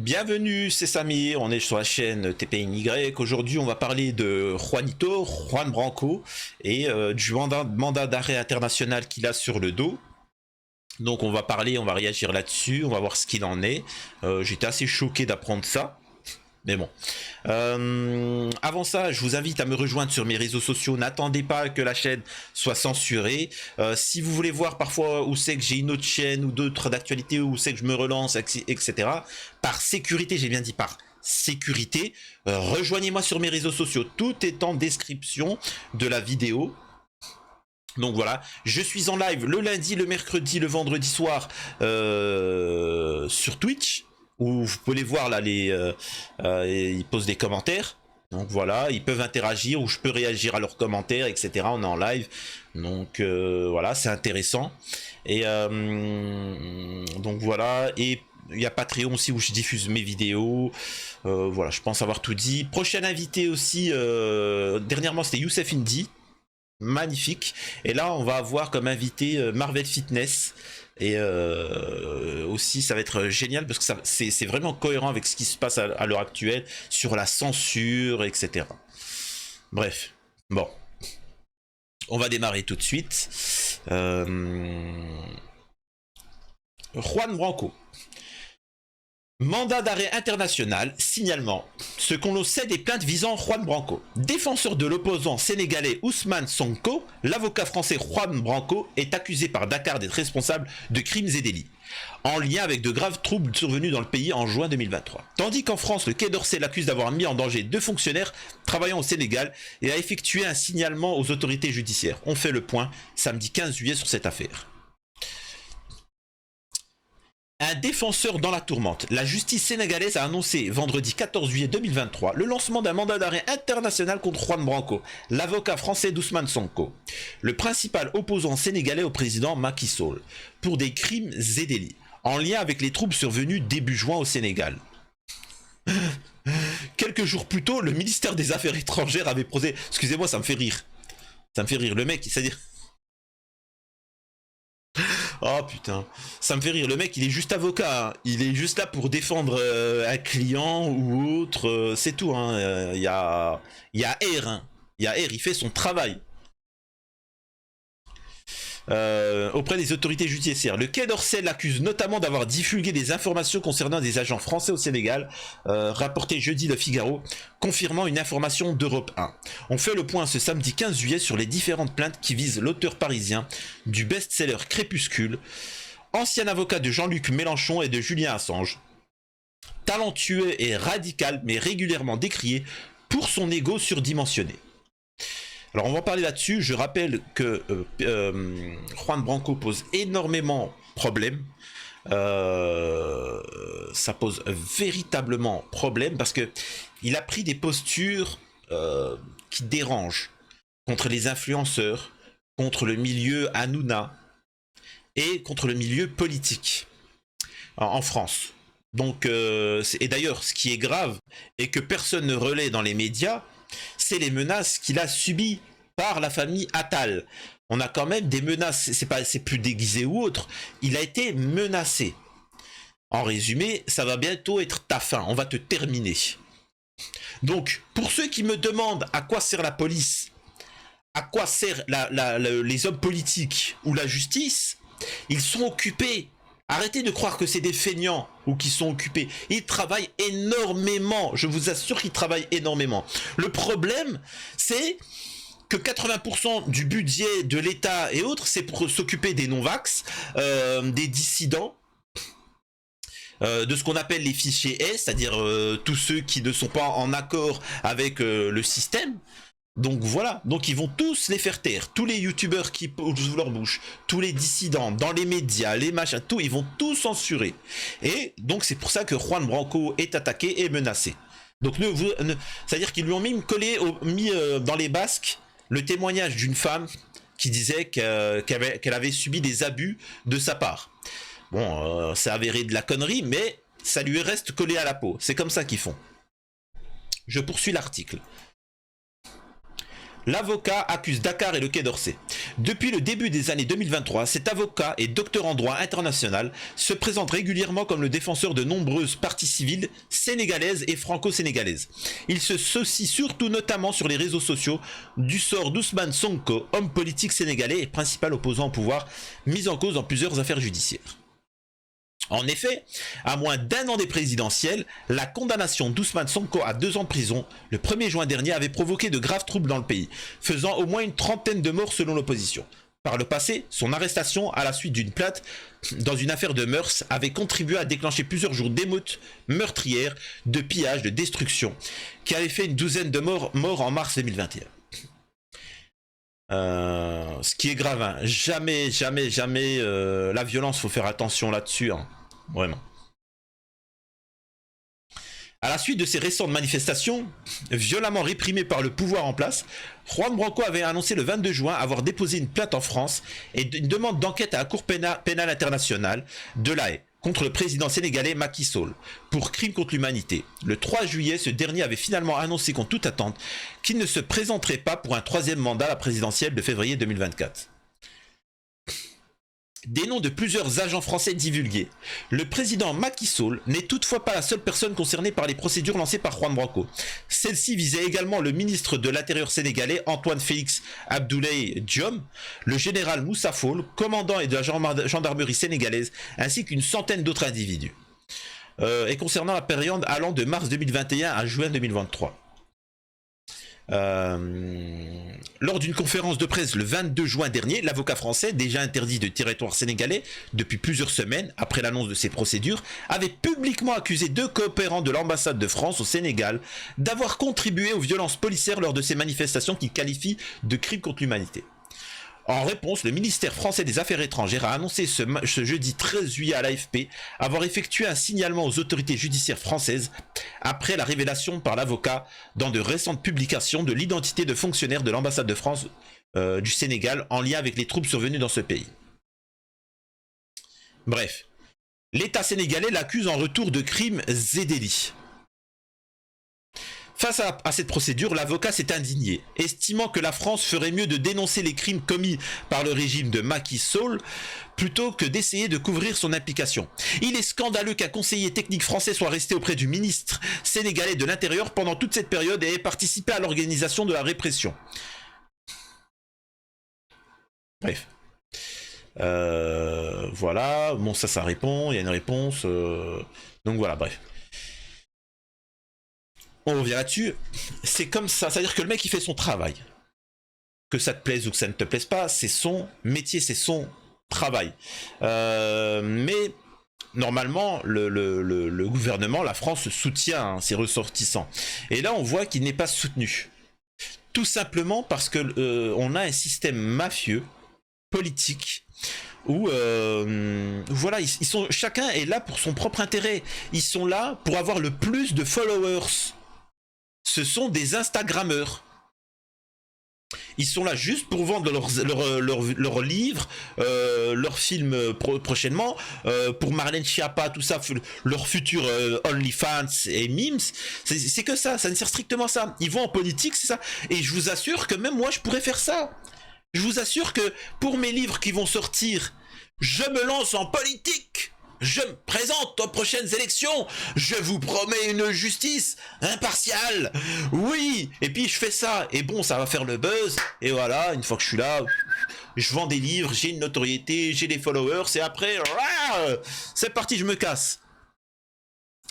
Bienvenue, c'est Samy, on est sur la chaîne TPNY. Aujourd'hui, on va parler de Juan Branco et du mandat d'arrêt international qu'il a sur le dos. Donc on va parler, on va réagir là-dessus, on va voir ce qu'il en est. J'étais assez choqué d'apprendre ça. Mais bon. Avant ça, je vous invite à me rejoindre sur mes réseaux sociaux. N'attendez pas que la chaîne soit censurée. Si vous voulez voir parfois où c'est que j'ai une autre chaîne ou d'autres d'actualité, où c'est que je me relance, etc. Par sécurité, j'ai bien dit par sécurité, rejoignez-moi sur mes réseaux sociaux. Tout est en description de la vidéo. Donc voilà, je suis en live le lundi, le mercredi, le vendredi soir sur Twitch, où vous pouvez voir là, ils posent des commentaires. Donc voilà, ils peuvent interagir, ou je peux réagir à leurs commentaires, etc. On est en live, donc voilà, c'est intéressant. Et donc voilà, et il y a Patreon aussi où je diffuse mes vidéos. Voilà, je pense avoir tout dit. Prochain invité aussi, dernièrement c'était Youssef Indy. Magnifique. Et là on va avoir comme invité Marvel Fitness. Et aussi ça va être génial parce que c'est vraiment cohérent avec ce qui se passe à l'heure actuelle sur la censure, etc. Bref, bon, on va démarrer tout de suite. Juan Branco. Mandat d'arrêt international, signalement. Ce qu'on sait des plaintes visant Juan Branco. Défenseur de l'opposant sénégalais Ousmane Sonko, l'avocat français Juan Branco est accusé par Dakar d'être responsable de crimes et délits, en lien avec de graves troubles survenus dans le pays en juin 2023. Tandis qu'en France, le Quai d'Orsay l'accuse d'avoir mis en danger 2 fonctionnaires travaillant au Sénégal et a effectué un signalement aux autorités judiciaires. On fait le point samedi 15 juillet sur cette affaire. Un défenseur dans la tourmente. La justice sénégalaise a annoncé vendredi 14 juillet 2023 le lancement d'un mandat d'arrêt international contre Juan Branco, l'avocat français d'Ousmane Sonko, le principal opposant sénégalais au président Macky Sall, pour des crimes et délits, en lien avec les troubles survenus début juin au Sénégal. Quelques jours plus tôt, le ministère des Affaires étrangères avait posé... Excusez-moi, ça me fait rire. Ça me fait rire. Le mec, c'est-à-dire... Oh putain, ça me fait rire. Le mec, il est juste avocat. Hein. Il est juste là pour défendre un client ou autre. C'est tout. Hein. Il y a R. Hein. Il y a R. Il fait son travail. Auprès des autorités judiciaires. Le Quai d'Orsay l'accuse notamment d'avoir divulgué des informations concernant des agents français au Sénégal, rapporté jeudi Le Figaro, confirmant une information d'Europe 1. On fait le point ce samedi 15 juillet sur les différentes plaintes qui visent l'auteur parisien du best-seller Crépuscule, ancien avocat de Jean-Luc Mélenchon et de Julien Assange, talentueux et radical mais régulièrement décrié pour son ego surdimensionné. Alors on va parler là-dessus. Je rappelle que Juan Branco pose énormément de problèmes. Ça pose véritablement problème parce que il a pris des postures qui dérangent contre les influenceurs, contre le milieu Hanouna et contre le milieu politique en France. Donc, et d'ailleurs, ce qui est grave et que personne ne relaie dans les médias, c'est les menaces qu'il a subies par la famille Attal. On a quand même des menaces, c'est plus déguisé ou autre, il a été menacé. En résumé, ça va bientôt être ta fin, on va te terminer. Donc, pour ceux qui me demandent à quoi sert la police, à quoi servent les hommes politiques ou la justice, ils sont occupés. Arrêtez de croire que c'est des feignants ou qui sont occupés. Ils travaillent énormément. Je vous assure qu'ils travaillent énormément. Le problème, c'est que 80% du budget de l'État et autres, c'est pour s'occuper des non-vax, des dissidents, de ce qu'on appelle les fichiers S, c'est-à-dire tous ceux qui ne sont pas en accord avec le système. Donc voilà, donc ils vont tous les faire taire, tous les youtubeurs qui poussent leur bouche, tous les dissidents, dans les médias, les machins, tout, ils vont tout censurer. Et donc c'est pour ça que Juan Branco est attaqué et menacé. Donc c'est-à-dire qu'ils lui ont mis collé, dans les basques le témoignage d'une femme qui disait qu'elle avait subi des abus de sa part. Bon, c'est avéré de la connerie, mais ça lui reste collé à la peau. C'est comme ça qu'ils font. Je poursuis l'article. L'avocat accuse Dakar et le Quai d'Orsay. Depuis le début des années 2023, cet avocat et docteur en droit international se présente régulièrement comme le défenseur de nombreuses parties civiles sénégalaises et franco-sénégalaises. Il se soucie surtout notamment sur les réseaux sociaux du sort d'Ousmane Sonko, homme politique sénégalais et principal opposant au pouvoir, mis en cause dans plusieurs affaires judiciaires. En effet, à moins d'un an des présidentielles, la condamnation d'Ousmane Sonko à 2 ans de prison le 1er juin dernier avait provoqué de graves troubles dans le pays, faisant au moins une trentaine de morts selon l'opposition. Par le passé, son arrestation à la suite d'une plainte dans une affaire de mœurs avait contribué à déclencher plusieurs jours d'émeutes meurtrières, de pillages, de destruction, qui avaient fait une douzaine de morts en mars 2021. Ce qui est grave, hein. Jamais la violence, faut faire attention là-dessus, hein. Vraiment. À la suite de ces récentes manifestations, violemment réprimées par le pouvoir en place, Juan Branco avait annoncé le 22 juin avoir déposé une plainte en France et une demande d'enquête à la Cour pénale internationale de La Haye contre le président sénégalais Macky Sall pour crime contre l'humanité. Le 3 juillet, ce dernier avait finalement annoncé contre toute attente qu'il ne se présenterait pas pour un 3e mandat à la présidentielle de février 2024. Des noms de plusieurs agents français divulgués. Le président Macky Sall n'est toutefois pas la seule personne concernée par les procédures lancées par Juan Branco. Celle-ci visait également le ministre de l'Intérieur sénégalais Antoine Félix Abdoulaye Diome, le général Moussa Fall, commandant et de la gendarmerie sénégalaise, ainsi qu'une centaine d'autres individus. Et concernant la période allant de mars 2021 à juin 2023. Lors d'une conférence de presse le 22 juin dernier, l'avocat français, déjà interdit de territoire sénégalais depuis plusieurs semaines après l'annonce de ces procédures, avait publiquement accusé 2 coopérants de l'ambassade de France au Sénégal d'avoir contribué aux violences policières lors de ces manifestations qu'il qualifie de crimes contre l'humanité. En réponse, le ministère français des Affaires étrangères a annoncé ce jeudi 13 juillet à l'AFP avoir effectué un signalement aux autorités judiciaires françaises après la révélation par l'avocat dans de récentes publications de l'identité de fonctionnaires de l'ambassade de France du Sénégal en lien avec les troubles survenus dans ce pays. Bref, l'État sénégalais l'accuse en retour de crimes et délits. Face à cette procédure, l'avocat s'est indigné, estimant que la France ferait mieux de dénoncer les crimes commis par le régime de Macky Sall plutôt que d'essayer de couvrir son implication. Il est scandaleux qu'un conseiller technique français soit resté auprès du ministre sénégalais de l'Intérieur pendant toute cette période et ait participé à l'organisation de la répression. Bref. Voilà, bon ça répond, il y a une réponse. Donc voilà, bref. On revient là-dessus, c'est comme ça, c'est-à-dire que le mec il fait son travail. Que ça te plaise ou que ça ne te plaise pas, c'est son métier, c'est son travail. Mais normalement, le gouvernement, la France soutient ses ressortissants. Et là on voit qu'il n'est pas soutenu. Tout simplement parce que on a un système mafieux, politique, où voilà, chacun est là pour son propre intérêt. Ils sont là pour avoir le plus de followers. Ce sont des Instagrammeurs. Ils sont là juste pour vendre leurs livres, leurs films prochainement, pour Marlène Schiappa, tout ça, leur futur OnlyFans et memes. C'est que ça ne sert strictement à ça. Ils vont en politique, c'est ça. Et je vous assure que même moi, je pourrais faire ça. Je vous assure que pour mes livres qui vont sortir, je me lance en politique. Je me présente aux prochaines élections. Je vous promets une justice impartiale. Oui. Et puis je fais ça. Et bon, ça va faire le buzz. Et voilà, une fois que je suis là, je vends des livres, j'ai une notoriété, j'ai des followers. Et après, c'est parti, je me casse.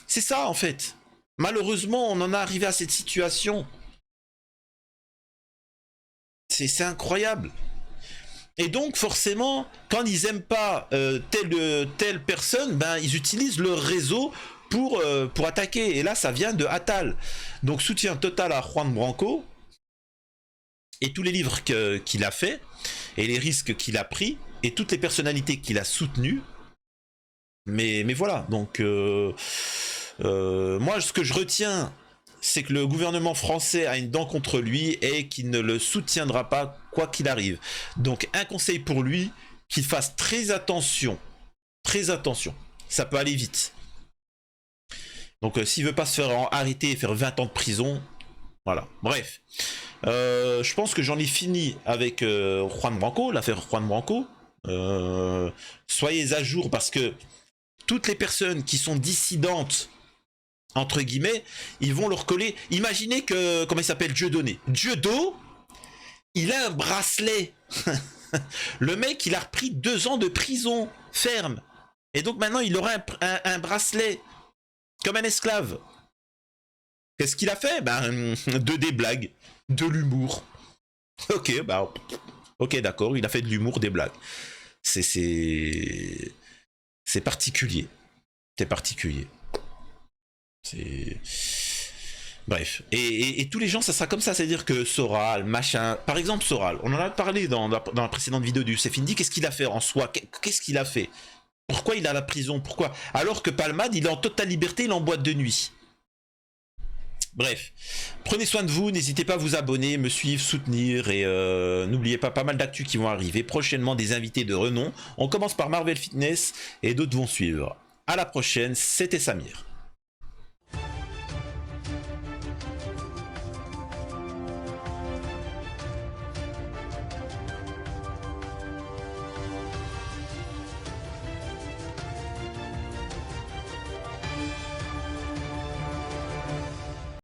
C'est ça en fait. Malheureusement, on en est arrivé à cette situation. C'est incroyable. Et donc forcément, quand ils aiment pas telle personne, ben ils utilisent leur réseau pour attaquer. Et là, ça vient de Attal. Donc soutien total à Juan Branco et tous les livres qu'il a fait et les risques qu'il a pris et toutes les personnalités qu'il a soutenues. Mais voilà. Donc moi, ce que je retiens, c'est que le gouvernement français a une dent contre lui et qu'il ne le soutiendra pas quoi qu'il arrive. Donc un conseil pour lui, qu'il fasse très attention. Très attention. Ça peut aller vite. Donc s'il veut pas se faire arrêter et faire 20 ans de prison, Voilà, bref. Je pense que j'en ai fini avec Juan Branco, l'affaire Juan Branco. Soyez à jour parce que toutes les personnes qui sont dissidentes, entre guillemets, ils vont leur coller. Imaginez que, comment il s'appelle, Dieudonné. Dieudo, il a un bracelet. Le mec, il a repris 2 ans de prison ferme. Et donc maintenant, il aura un bracelet. Comme un esclave. Qu'est-ce qu'il a fait? Ben, des blagues. De l'humour. Ok, bah... Ok, d'accord, il a fait de l'humour, des blagues. C'est particulier. C'est particulier. C'est... Bref. Et tous les gens, ça sera comme ça. C'est-à-dire que Soral, machin... Par exemple, Soral, on en a parlé dans la précédente vidéo du Cefindi. Qu'est-ce qu'il a fait en soi? Qu'est-ce qu'il a fait? Pourquoi il est à la prison? Pourquoi? Alors que Palmade, il est en totale liberté, il est en boîte de nuit. Bref, prenez soin de vous, n'hésitez pas à vous abonner, me suivre, soutenir et n'oubliez pas mal d'actus qui vont arriver. Prochainement des invités de renom. On commence par Marvel Fitness et d'autres vont suivre. À la prochaine, c'était Samir.